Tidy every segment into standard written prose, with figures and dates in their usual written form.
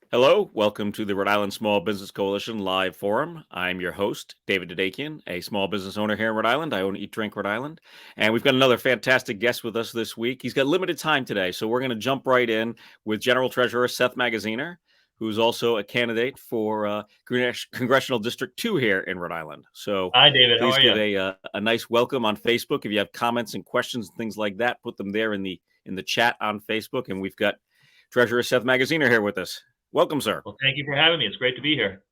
Hello, welcome to the Rhode Island Small Business Coalition live forum. I'm your host, David Dadekian, a small business owner here in Rhode Island. I own Eat Drink Rhode Island. And we've got another fantastic guest with us this week. He's got limited time today, so we're going to jump right in with General Treasurer Seth Magaziner, who's also a candidate for Congressional District 2 here in Rhode Island. So Hi, David. How please are give you? a nice welcome on Facebook. If you have comments and questions and things like that, put them there in the chat on Facebook. And we've got Treasurer Seth Magaziner here with us. Welcome, sir. Well, thank you for having me. It's great to be here.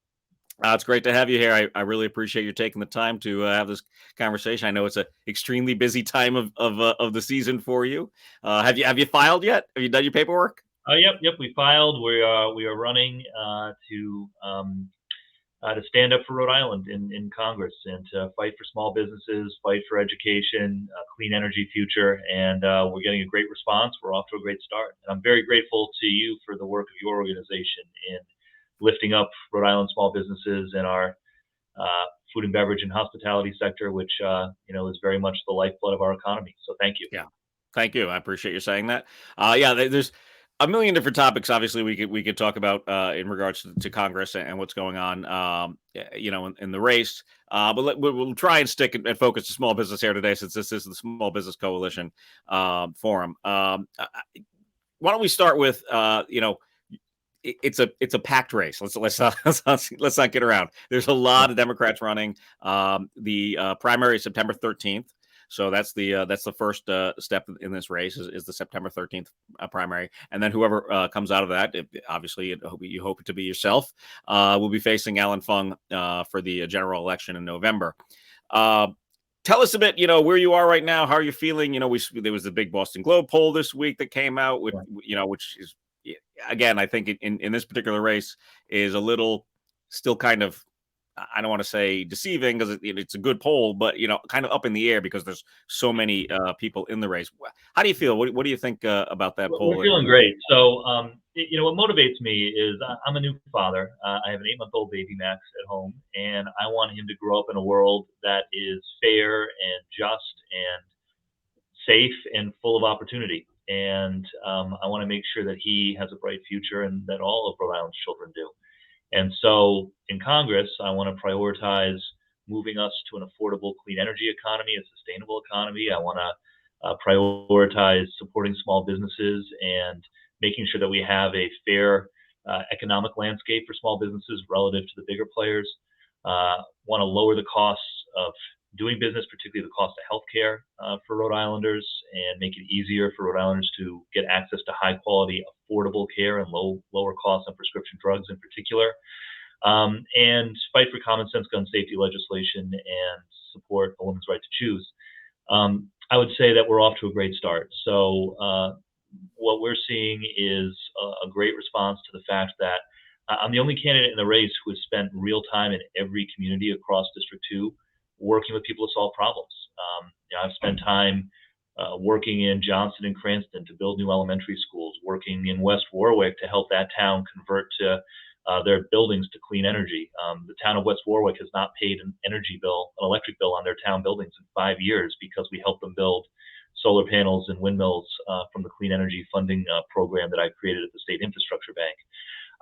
It's great to have you here. I really appreciate you taking the time to have this conversation. I know it's an extremely busy time of the season for you. Have you filed yet? Have you done your paperwork? Yep. We filed. We are running to stand up for Rhode Island in Congress and to fight for small businesses, fight for education, clean energy future, and we're getting a great response. We're off to a great start, and I'm very grateful to you for the work of your organization in lifting up Rhode Island small businesses and our food and beverage and hospitality sector, which is very much the lifeblood of our economy. So thank you. Yeah. Thank you. I appreciate you saying that. There's a million different topics. Obviously, we could talk about in regards to Congress and what's going on, in the race. But we'll try and stick and focus to small business here today, since this is the Small Business Coalition forum. Why don't we start with it's a packed race. Let's not get around. There's a lot of Democrats running. The primary is September 13th. So that's the first step in this race is the September 13th primary, and then whoever comes out of that, obviously you hope it to be yourself, will be facing Alan Fung for the general election in November. Tell us a bit, where you are right now. How are you feeling? There was the big Boston Globe poll this week that came out, which is, again, I think in this particular race is a little still kind of, I don't want to say deceiving, because it's a good poll, but kind of up in the air because there's so many people in the race. How do you feel? What do you think about that We're poll? feeling great. So, what motivates me is I'm a new father. I have an 8-month-old baby, Max, at home, and I want him to grow up in a world that is fair and just and safe and full of opportunity. And I want to make sure that he has a bright future and that all of Rhode Island's children do. And so in Congress, I want to prioritize moving us to an affordable clean energy economy, a sustainable economy. I want to prioritize supporting small businesses and making sure that we have a fair economic landscape for small businesses relative to the bigger players. Want to lower the costs of doing business, particularly the cost of healthcare for Rhode Islanders, and make it easier for Rhode Islanders to get access to high quality, affordable care and lower costs on prescription drugs in particular. And fight for common sense gun safety legislation and support a woman's right to choose. I would say that we're off to a great start. So what we're seeing is a great response to the fact that I'm the only candidate in the race who has spent real time in every community across District 2 working with people to solve problems. I've spent time working in Johnston and Cranston to build new elementary schools, working in West Warwick to help that town convert to their buildings to clean energy. The town of West Warwick has not paid an electric bill on their town buildings in 5 years because we helped them build solar panels and windmills from the clean energy funding program that I created at the State Infrastructure Bank.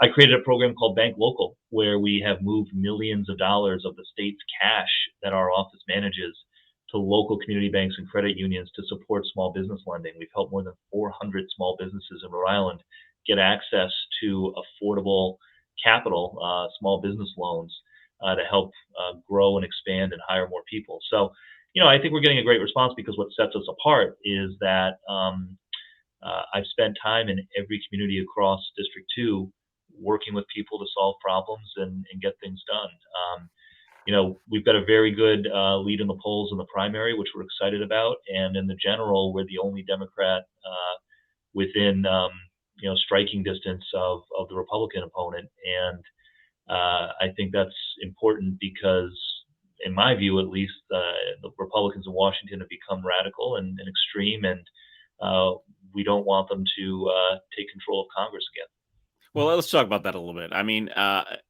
I created a program called Bank Local, where we have moved millions of dollars of the state's cash that our office manages to local community banks and credit unions to support small business lending. We've helped more than 400 small businesses in Rhode Island get access to affordable capital, small business loans, to help grow and expand and hire more people. So, I think we're getting a great response because what sets us apart is that I've spent time in every community across District 2 working with people to solve problems and get things done. We've got a very good lead in the polls in the primary, which we're excited about. And in the general, we're the only Democrat within, striking distance of the Republican opponent. And I think that's important because, in my view, at least, the Republicans in Washington have become radical and extreme, and we don't want them to take control of Congress again. Well, let's talk about that a little bit. I mean,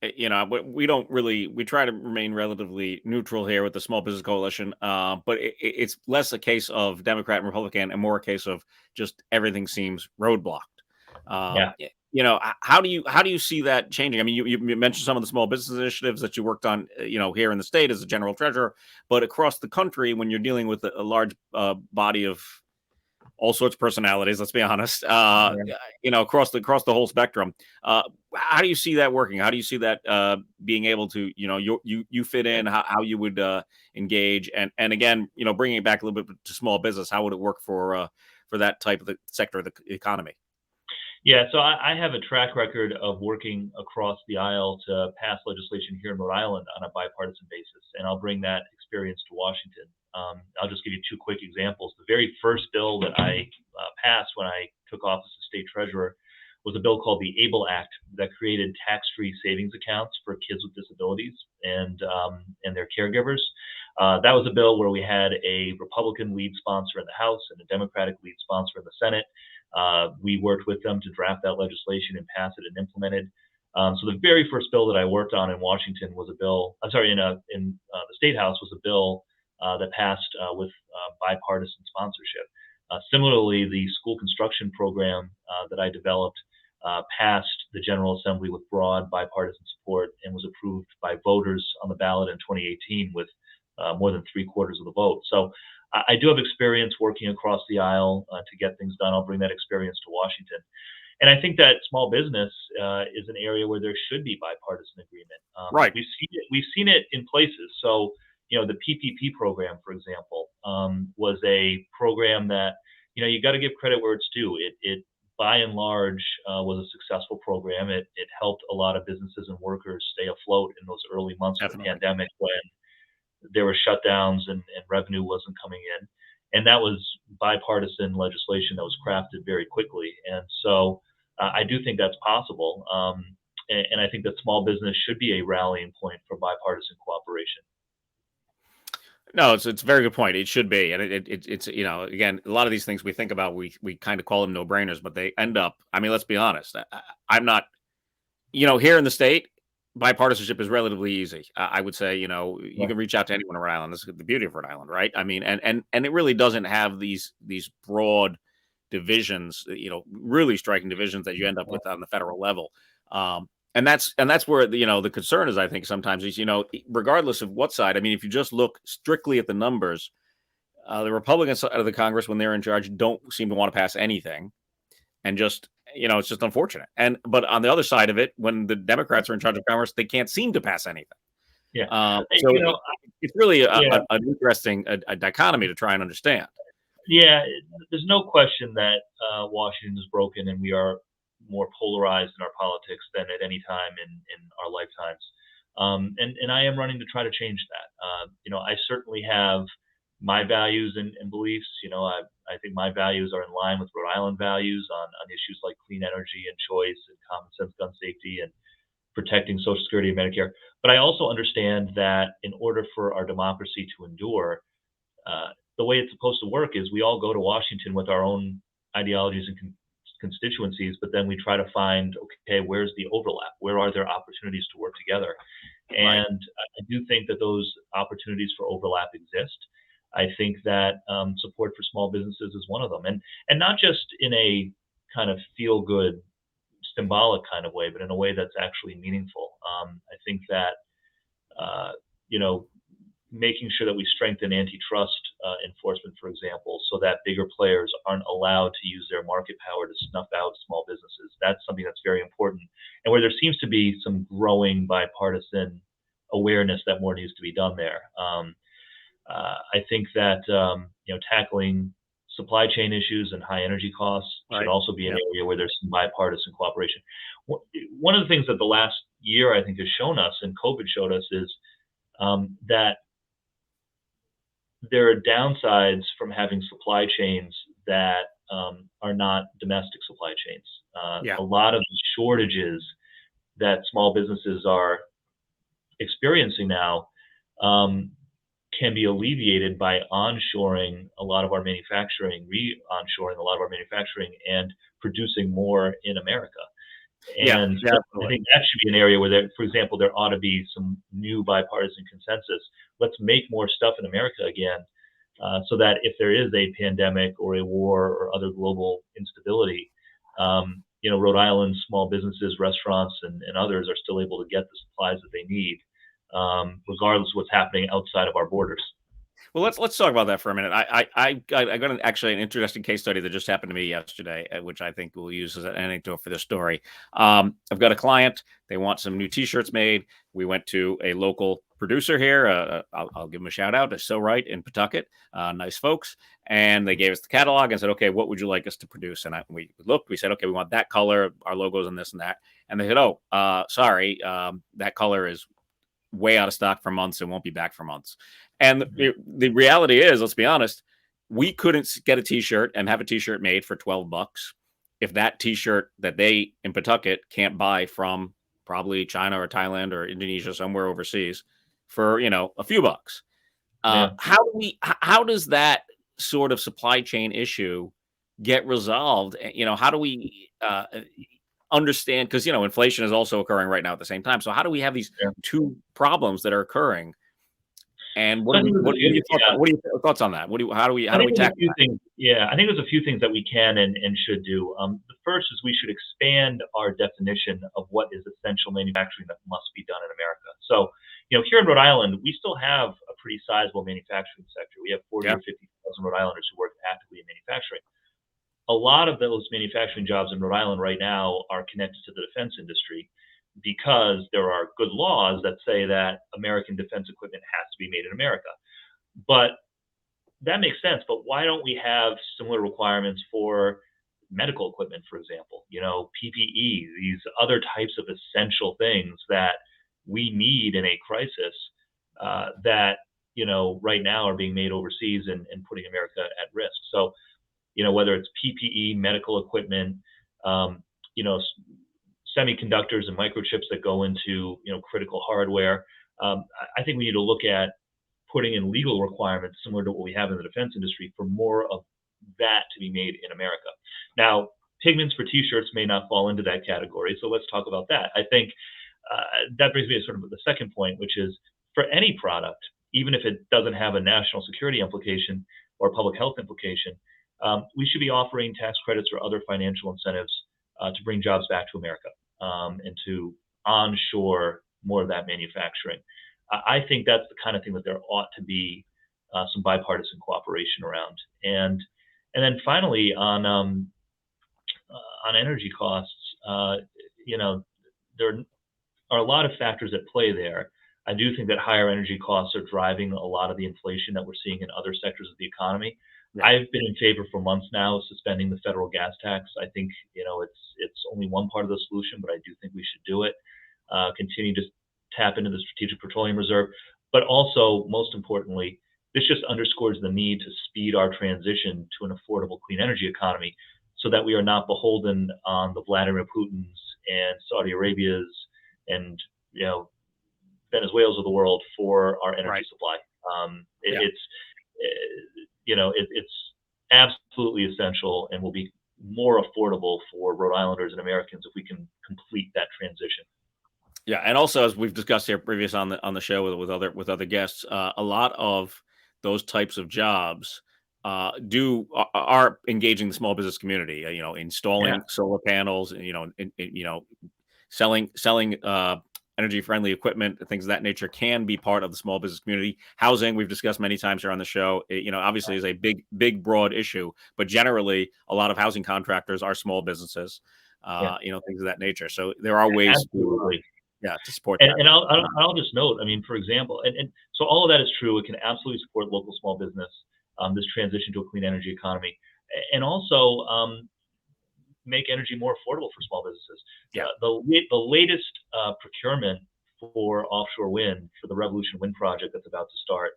we don't really, we try to remain relatively neutral here with the Small Business Coalition, but it's less a case of Democrat and Republican and more a case of just everything seems roadblocked. Yeah. how do you see that changing? I mean, you mentioned some of the small business initiatives that you worked on, here in the state as a general treasurer, but across the country, when you're dealing with a large body of all sorts of personalities. Let's be honest. Yeah. Across the whole spectrum. How do you see that working? How do you see that being able to, you fit in? How you would engage? And again, bringing it back a little bit to small business. How would it work for that type of the sector of the economy? Yeah, so I have a track record of working across the aisle to pass legislation here in Rhode Island on a bipartisan basis, and I'll bring that experience to Washington. I'll just give you two quick examples. The very first bill that I passed when I took office as state treasurer was a bill called the ABLE Act that created tax-free savings accounts for kids with disabilities and their caregivers. That was a bill where we had a Republican lead sponsor in the House and a Democratic lead sponsor in the Senate. We worked with them to draft that legislation and pass it and implement it. So the very first bill that I worked on in Washington was a bill. I'm sorry, in the state house was a bill that passed with bipartisan sponsorship. Similarly, the school construction program that I developed passed the General Assembly with broad bipartisan support and was approved by voters on the ballot in 2018 with more than three-quarters of the vote. So I do have experience working across the aisle to get things done. I'll bring that experience to Washington. And I think that small business is an area where there should be bipartisan agreement. Right. We've seen it in places. So, the PPP program, for example, was a program that, you got to give credit where it's due. It by and large was a successful program. It helped a lot of businesses and workers stay afloat in those early months of the Definitely. pandemic when there were shutdowns and revenue wasn't coming in. And that was bipartisan legislation that was crafted very quickly. And so I do think that's possible. And I think that small business should be a rallying point for bipartisan cooperation. No, it's a very good point. It should be, and it's again, a lot of these things we think about, we kind of call them no brainers, but they end up. I mean, let's be honest. I'm not, here in the state, bipartisanship is relatively easy. I would say, you Yeah. can reach out to anyone in Rhode Island. This is the beauty of Rhode Island, right? I mean, and it really doesn't have these broad divisions, really striking divisions that you end up with on the federal level. And that's where the concern is. I think sometimes is regardless of what side. I mean, if you just look strictly at the numbers, the Republican side of the Congress, when they're in charge, don't seem to want to pass anything, and just it's just unfortunate. But on the other side of it, when the Democrats are in charge of Congress, they can't seem to pass anything. Yeah. So it's really Yeah. an interesting a dichotomy to try and understand. Yeah, there's no question that Washington is broken, and we are more polarized in our politics than at any time in our lifetimes. And I am running to try to change that. I certainly have my values and beliefs. I think my values are in line with Rhode Island values on issues like clean energy and choice and common sense gun safety and protecting Social Security and Medicare. But I also understand that in order for our democracy to endure, the way it's supposed to work is we all go to Washington with our own ideologies and constituencies, but then we try to find, okay, where's the overlap? Where are there opportunities to work together? Right. And I do think that those opportunities for overlap exist. I think that support for small businesses is one of them, and not just in a kind of feel good, symbolic kind of way, but in a way that's actually meaningful. I think that uh, you know making sure that we strengthen antitrust enforcement, for example, so that bigger players aren't allowed to use their market power to snuff out small businesses. That's something that's very important, and where there seems to be some growing bipartisan awareness that more needs to be done there. I think that tackling supply chain issues and high energy costs should Right. also be an Yep. area where there's some bipartisan cooperation. One of the things that the last year I think has shown us, and COVID showed us, is that there are downsides from having supply chains that are not domestic supply chains. Yeah. A lot of the shortages that small businesses are experiencing now um, can be alleviated by onshoring a lot of our manufacturing, re-onshoring a lot of our manufacturing, and producing more in America. Yeah. And Yeah. I Absolutely. think that should be an area where, for example, there ought to be some new bipartisan consensus. Let's make more stuff in America again, so that if there is a pandemic or a war or other global instability, Rhode Island small businesses, restaurants, and others are still able to get the supplies that they need, regardless of what's happening outside of our borders. Well, let's talk about that for a minute. I got actually an interesting case study that just happened to me yesterday, which I think we'll use as an anecdote for this story. I've got a client; they want some new T-shirts made. We went to a local producer here. I'll give them a shout out. It's So Right in Pawtucket. Nice folks, and they gave us the catalog and said, "Okay, what would you like us to produce?" And we looked. We said, "Okay, we want that color. Our logos and this and that." And they said, "Oh, sorry, that color is way out of stock for months and won't be back for months." And Mhm. the reality is, let's be honest, we couldn't get a T-shirt and have a T-shirt made for $12 if that T-shirt that they in Pawtucket can't buy from probably China or Thailand or Indonesia, somewhere overseas, for a few bucks. Yeah. How does that sort of supply chain issue get resolved? How do we understand? Because inflation is also occurring right now at the same time. So how do we have these Yeah. two problems that are occurring? And So I think what are your thoughts? yeah. What are your thoughts on that? I How do think we there's a tackle few that? things. Yeah, I think there's a few things that we can and should do. The first is we should expand our definition of what is essential manufacturing that must be done in America. So, here in Rhode Island, we still have a pretty sizable manufacturing sector. We have 40 Yeah, or 50,000 Rhode Islanders who work actively in manufacturing. A lot of those manufacturing jobs in Rhode Island right now are connected to the defense industry because there are good laws that say that American defense equipment has to be made in America. But that makes sense, but why don't we have similar requirements for medical equipment, for example? PPE, these other types of essential things that we need in a crisis, that right now are being made overseas and putting America at risk. So, whether it's PPE, medical equipment, um, you know, s- semiconductors and microchips that go into critical hardware. I think we need to look at putting in legal requirements similar to what we have in the defense industry for more of that to be made in America. Now, pigments for T-shirts may not fall into that category, so let's talk about that. I think that brings me to sort of the second point, which is for any product, even if it doesn't have a national security implication or public health implication, we should be offering tax credits or other financial incentives to bring jobs back to America, and to onshore more of that manufacturing. I think that's the kind of thing that there ought to be some bipartisan cooperation around. And then finally on energy costs, you know, there are a lot of factors at play there. I do think that higher energy costs are driving a lot of the inflation that we're seeing in other sectors of the economy. yeah, I've been in favor for months now of suspending the federal gas tax. I think it's only one part of the solution, but I do think we should do it. Continue to tap into the Strategic Petroleum Reserve, but also most importantly, this just underscores the need to speed our transition to an affordable clean energy economy, so that we are not beholden on the Vladimir Putin's and Saudi Arabia's and you know Venezuela's of the world for our energy right. supply. Yeah. It's absolutely essential and will be more affordable for Rhode Islanders and Americans if we can complete that transition. Yeah, and also as we've discussed here previous on the show with other guests, a lot of those types of jobs are engaging the small business community. Yeah, Installing solar panels, selling energy friendly equipment, things of that nature can be part of the small business community. Housing, we've discussed many times here on the show. Obviously is a big broad issue, but generally a lot of housing contractors are small businesses. yeah, Things of that nature. So there are ways to absolutely. yeah, to support And, that. and I'll just note, I mean, for example, and so all of that is true. It can absolutely support local small business, this transition to a clean energy economy, and also make energy more affordable for small businesses. Yeah. The latest procurement for offshore wind for the Revolution Wind project that's about to start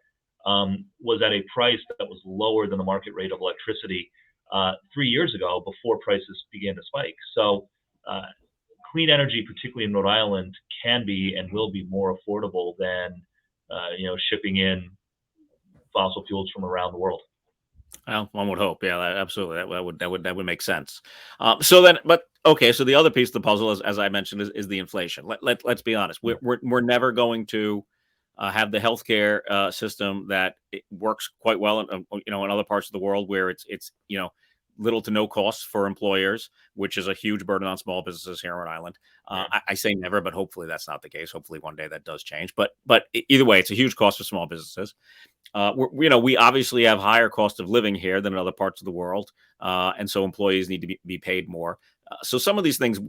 was at a price that was lower than the market rate of electricity 3 years ago before prices began to spike. So uh, clean energy, particularly in Rhode Island, can be and will be more affordable than shipping in fossil fuels from around the world. Well, one would hope. Yeah, absolutely. That would make sense. So then, but okay. So the other piece of the puzzle, as I mentioned, is the inflation. Let's be honest. Yeah, We're never going to have the healthcare system that it works quite well in in other parts of the world where it's little to no costs for employers, which is a huge burden on small businesses here in Rhode Island. Yeah. I say never, but hopefully that's not the case. Hopefully one day that does change. But either way, it's a huge cost for small businesses. We obviously have higher cost of living here than in other parts of the world, and so employees need to be paid more. So some of these things,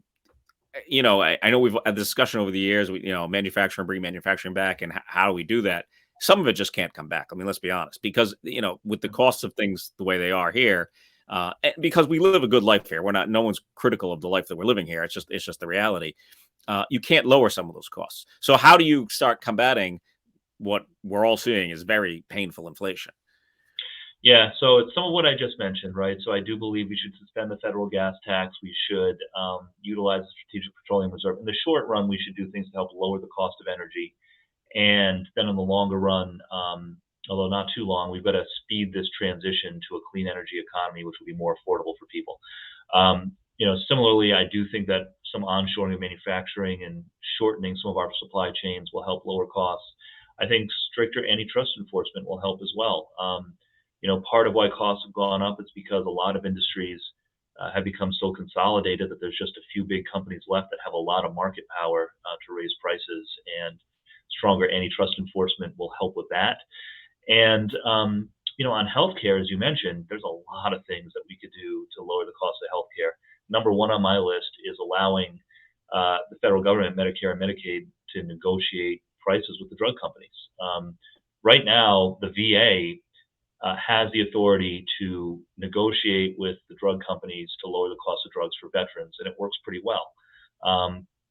I know we've had this discussion over the years. Manufacturing, bring manufacturing back, and how do we do that? Some of it just can't come back. I mean, let's be honest, because with the costs of things the way they are here, and because we live a good life here, no one's critical of the life that we're living here. It's just the reality. You can't lower some of those costs. So how do you start combating what we're all seeing is very painful inflation? Yeah, so it's some of what I just mentioned, right? So I do believe we should suspend the federal gas tax. We should utilize the Strategic Petroleum Reserve. In the short run, we should do things to help lower the cost of energy. And then in the longer run, although not too long, we've got to speed this transition to a clean energy economy, which will be more affordable for people. Similarly, I do think that some onshoring of manufacturing and shortening some of our supply chains will help lower costs. I think stricter antitrust enforcement will help as well. Part of why costs have gone up is because a lot of industries have become so consolidated that there's just a few big companies left that have a lot of market power to raise prices, and stronger antitrust enforcement will help with that. And on healthcare, as you mentioned, there's a lot of things that we could do to lower the cost of healthcare. Number one on my list is allowing the federal government, Medicare and Medicaid, to negotiate prices with the drug companies. Right now, the VA has the authority to negotiate with the drug companies to lower the cost of drugs for veterans, and it works pretty well.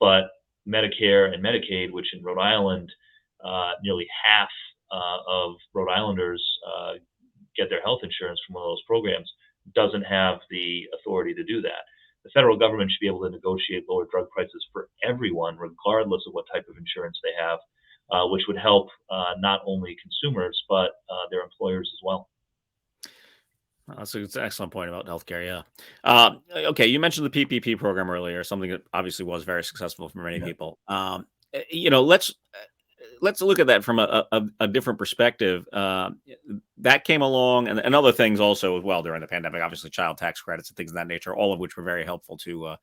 But Medicare and Medicaid, which in Rhode Island, nearly half of Rhode Islanders get their health insurance from one of those programs, doesn't have the authority to do that. The federal government should be able to negotiate lower drug prices for everyone, regardless of what type of insurance they have, which would help not only consumers, but their employers as well. That's an excellent point about healthcare. Yeah. Okay. You mentioned the PPP program earlier, something that obviously was very successful for many Yeah. people. Let's look at that from a different perspective. That came along, and other things also as well during the pandemic. Obviously, child tax credits and things of that nature, all of which were very helpful to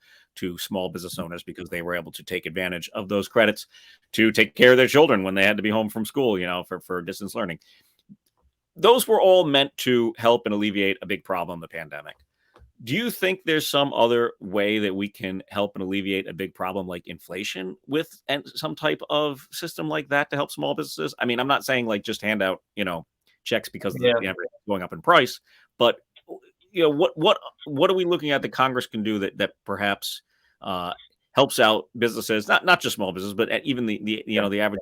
small business owners because they were able to take advantage of those credits to take care of their children when they had to be home from school, for distance learning. Those were all meant to help and alleviate a big problem, the pandemic. Do you think there's some other way that we can help and alleviate a big problem like inflation with some type of system like that to help small businesses? I mean, I'm not saying like just hand out, checks because Yeah. everything's going up in price, but what are we looking at that Congress can do that perhaps helps out businesses, not just small business, but even the average,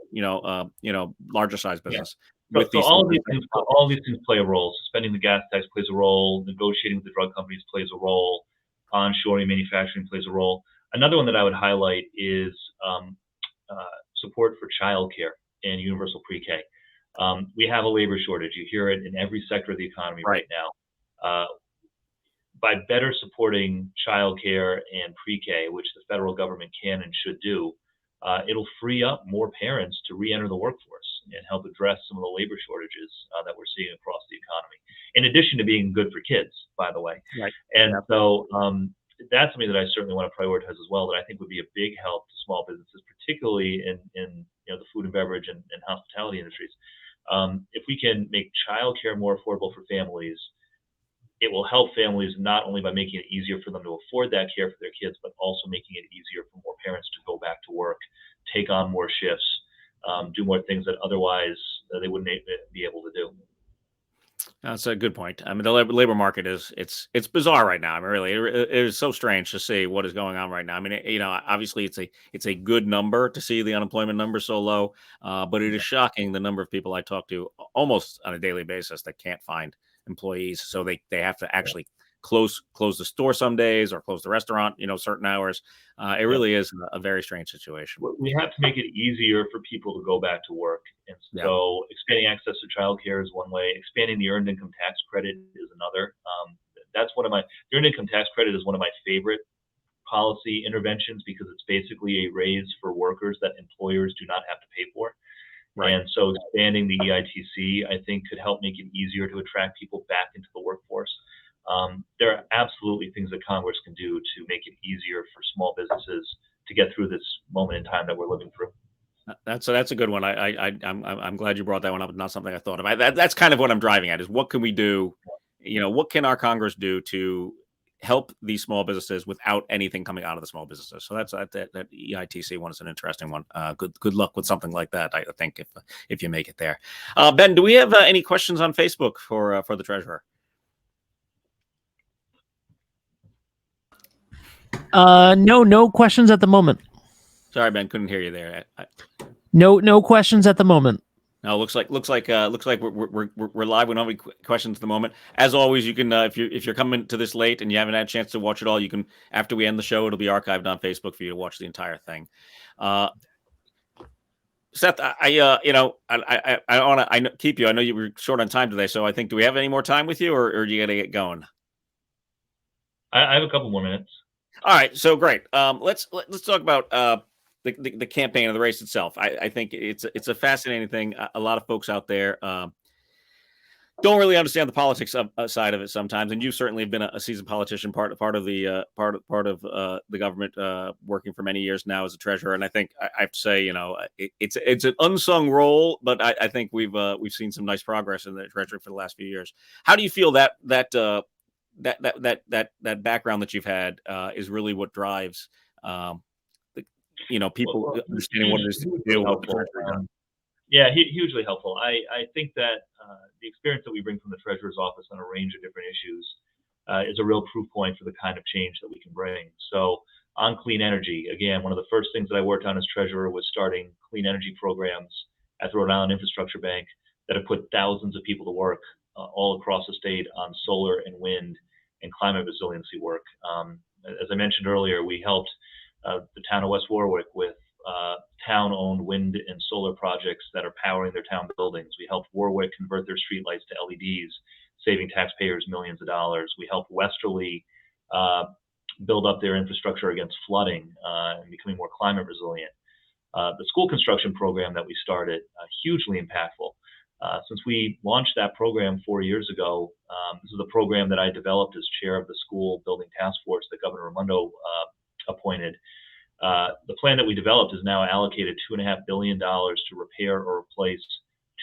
larger size Yeah. business So, with so these all things? of these things, all of these things play a role. Suspending the gas tax plays a role. Negotiating with the drug companies plays a role. Onshoring manufacturing plays a role. Another one that I would highlight is um, support for childcare and universal pre-K. We have a labor shortage. You hear it in every sector of the economy Right. right now. By better supporting childcare and pre-K, which the federal government can and should do, it'll free up more parents to re-enter the workforce and help address some of the labor shortages that we're seeing across the economy. In addition to being good for kids, by the way. Right. And Yeah. so that's something that I certainly want to prioritize as well. That I think would be a big help to small businesses, particularly in the food and beverage and hospitality industries. If we can make childcare more affordable for families, it will help families not only by making it easier for them to afford that care for their kids, but also making it easier for more parents to go back to work, take on more shifts, do more things that otherwise they wouldn't be able to do. That's a good point. I mean, the labor market it's bizarre right now. I mean, really, it is so strange to see what is going on right now. I mean, obviously, it's a good number to see the unemployment number so low, but it is shocking the number of people I talk to almost on a daily basis that can't find employees. So they have to actually close the store some days or close the restaurant, certain hours. It Yeah. really is a very strange situation. We have to make it easier for people to go back to work. And Yeah. so expanding access to childcare is one way. Expanding the earned income tax credit is another. That's one of my the earned income tax credit is one of my favorite policy interventions because it's basically a raise for workers that employers do not have to pay for. Right. And so expanding the EITC, I think, could help make it easier to attract people back into the workforce. There are absolutely things that Congress can do to make it easier for small businesses to get through this moment in time that we're living through. That's a good one. I'm glad you brought that one up. Not something I thought of. That's kind of what I'm driving at is what can we do? What can our Congress do to help these small businesses without anything coming out of the small businesses? So that EITC one is an interesting one. Good luck with something like that. I think if you make it there. Ben, do we have any questions on Facebook for the treasurer? No questions at the moment. Sorry, Ben, couldn't hear you there. No questions at the moment. No, looks like we're live. We don't have any questions at the moment. As always, you can if you're coming to this late and you haven't had a chance to watch it all, you can after we end the show, it'll be archived on Facebook for you to watch the entire thing. Seth, I want to keep you. I know you were short on time today, so I think do we have any more time with you, or do you got to get going? I have a couple more minutes. All right, so great. Let's talk about the campaign of the race itself. I think it's a fascinating thing. A lot of folks out there don't really understand the politics side of it sometimes, and you certainly have been a seasoned politician, part of the the government, working for many years now as a treasurer. And I think I have to say, it's an unsung role, but I think we've seen some nice progress in the treasury for the last few years. How do you feel that background that you've had is really what drives people understanding what it is to do what the treasury does? Yeah, hugely helpful. I think that the experience that we bring from the treasurer's office on a range of different issues is a real proof point for the kind of change that we can bring. So on clean energy, again, one of the first things that I worked on as treasurer was starting clean energy programs at the Rhode Island Infrastructure Bank that have put thousands of people to work all across the state on solar and wind and climate resiliency work. As I mentioned earlier, we helped the town of West Warwick with town-owned wind and solar projects that are powering their town buildings. We helped Warwick convert their streetlights to LEDs, saving taxpayers millions of dollars. We helped Westerly build up their infrastructure against flooding and becoming more climate resilient. The school construction program that we started, hugely impactful. Since we launched that program 4 years ago, this is a program that I developed as chair of the school building task force that Governor Raimondo appointed. The plan that we developed is now allocated $2.5 billion to repair or replace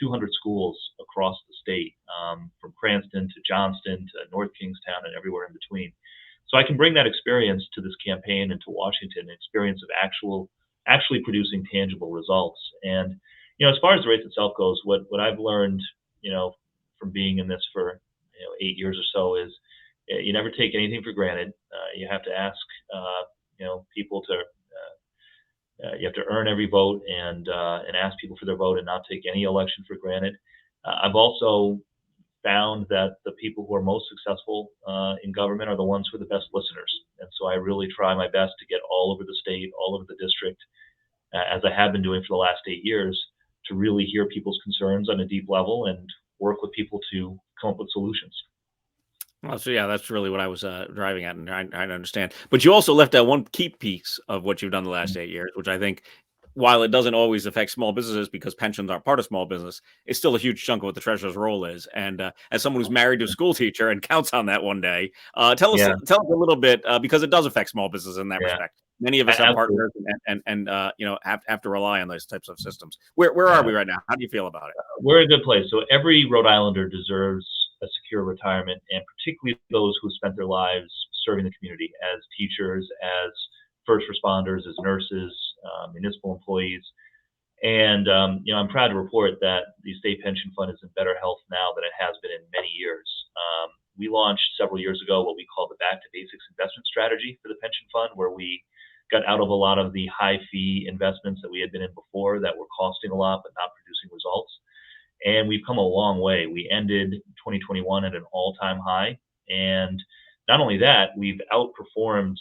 200 schools across the state, from Cranston to Johnston to North Kingstown and everywhere in between. So I can bring that experience to this campaign and to Washington, an experience of actually producing tangible results. And as far as the race itself goes, what I've learned, from being in this for 8 years or so is you never take anything for granted. You have to ask people to. You have to earn every vote and ask people for their vote and not take any election for granted. I've also found that the people who are most successful in government are the ones who are the best listeners. And so I really try my best to get all over the state, all over the district, as I have been doing for the last 8 years, to really hear people's concerns on a deep level and work with people to come up with solutions. Well, so yeah, that's really what I was driving at and trying to understand. But you also left out one key piece of what you've done the last 8 years, which I think, while it doesn't always affect small businesses because pensions aren't part of small business, it's still a huge chunk of what the treasurer's role is. And as someone who's married to a school teacher and counts on that one day, tell us a little bit because it does affect small businesses in that respect. Many of us have partners and have to rely on those types of systems. Where are we right now? How do you feel about it? We're in a good place. So every Rhode Islander deserves a secure retirement, and particularly those who spent their lives serving the community as teachers, as first responders, as nurses, municipal employees. And I'm proud to report that the state pension fund is in better health now than it has been in many years. We launched several years ago what we call the Back to Basics investment strategy for the pension fund, where we got out of a lot of the high fee investments that we had been in before that were costing a lot but not producing results. And we've come a long way. We ended 2021 at an all-time high. And not only that, we've outperformed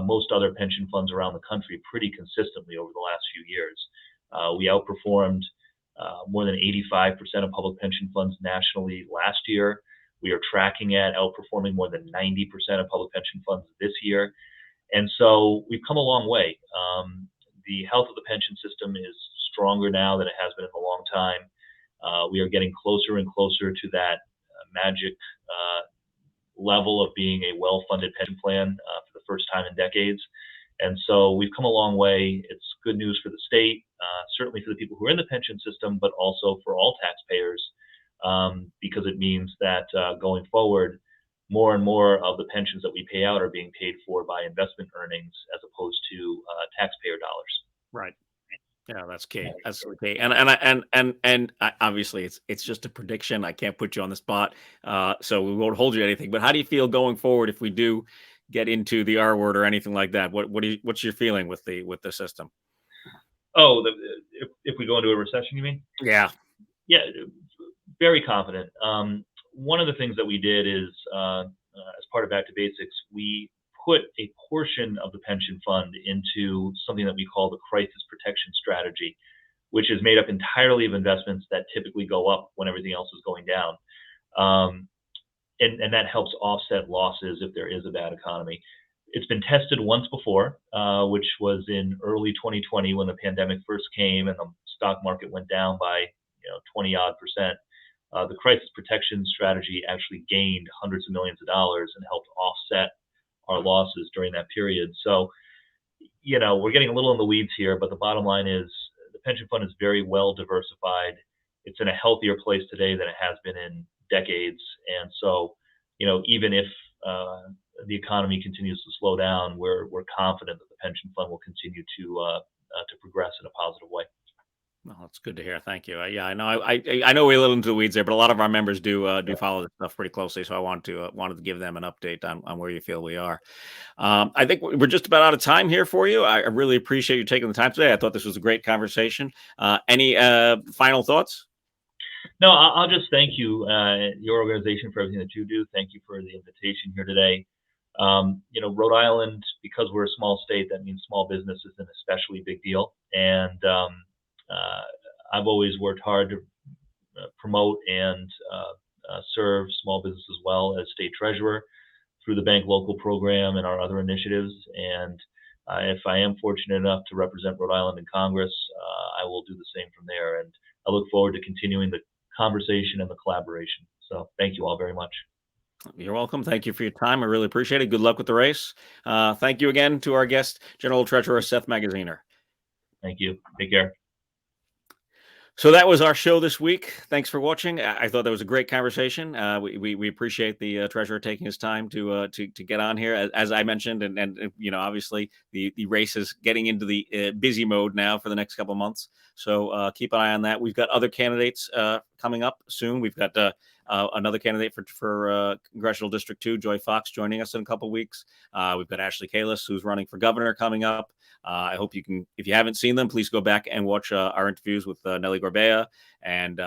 most other pension funds around the country pretty consistently over the last few years. We outperformed more than 85% of public pension funds nationally last year. We are tracking at outperforming more than 90% of public pension funds this year. And so we've come a long way. The health of the pension system is stronger now than it has been in a long time. We are getting closer and closer to that magic level of being a well-funded pension plan for the first time in decades. And so we've come a long way. It's good news for the state, certainly for the people who are in the pension system, but also for all taxpayers, because it means that going forward, more and more of the pensions that we pay out are being paid for by investment earnings as opposed to taxpayer dollars. Right. Yeah, that's key. That's the key. And obviously it's just a prediction. I can't put you on the spot, so we won't hold you to anything. But how do you feel going forward if we do get into the R word or anything like that? What's your feeling with the system? Oh, if we go into a recession, you mean? Yeah. Yeah, very confident. One of the things that we did is, as part of Back to Basics, we put a portion of the pension fund into something that we call the crisis protection strategy, which is made up entirely of investments that typically go up when everything else is going down. And that helps offset losses if there is a bad economy. It's been tested once before, which was in early 2020 when the pandemic first came and the stock market went down by 20-odd%. The crisis protection strategy actually gained hundreds of millions of dollars and helped offset our losses during that period. So, we're getting a little in the weeds here, but the bottom line is the pension fund is very well diversified. It's in a healthier place today than it has been in decades. And so, even if the economy continues to slow down, we're confident that the pension fund will continue to progress in a positive way. Well, that's good to hear. Thank you. Yeah, I know. I know we're a little into the weeds there, but a lot of our members do follow this stuff pretty closely. So I wanted to give them an update on where you feel we are. I think we're just about out of time here for you. I really appreciate you taking the time today. I thought this was a great conversation. Any final thoughts? No, I'll just thank you, your organization, for everything that you do. Thank you for the invitation here today. Rhode Island, because we're a small state, that means small business is an especially big deal. And I've always worked hard to promote and serve small business as well as state treasurer through the Bank Local program and our other initiatives. And if I am fortunate enough to represent Rhode Island in Congress, I will do the same from there. And I look forward to continuing the conversation and the collaboration. So thank you all very much. You're welcome. Thank you for your time. I really appreciate it. Good luck with the race. Thank you again to our guest, General Treasurer Seth Magaziner. Thank you. Take care. So that was our show this week. Thanks for watching. I thought that was a great conversation. We appreciate the treasurer taking his time to get on here, as I mentioned, and obviously the race is getting into the busy mode now for the next couple of months. So keep an eye on that. We've got other candidates coming up soon. We've got another candidate for Congressional District 2, Joy Fox, joining us in a couple of weeks. We've got Ashley Kalis, who's running for governor, coming up. I hope you can, if you haven't seen them, please go back and watch our interviews with Nellie Gorbea and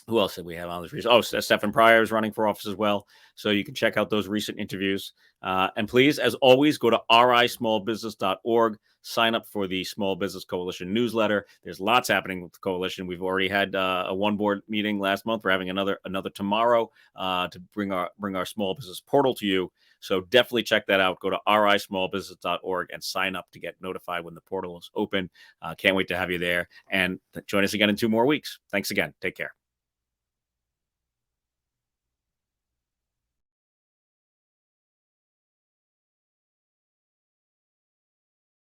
who else did we have on this recent? Oh, Stephen Pryor is running for office as well. So you can check out those recent interviews. And please, as always, go to rismallbusiness.org. Sign up for the Small Business Coalition newsletter. There's lots happening with the coalition. We've already had a one board meeting last month. We're having another tomorrow to bring our small business portal to you. So definitely check that out. Go to rismallbusiness.org and sign up to get notified when the portal is open. Can't wait to have you there. And join us again in 2 more weeks. Thanks again. Take care.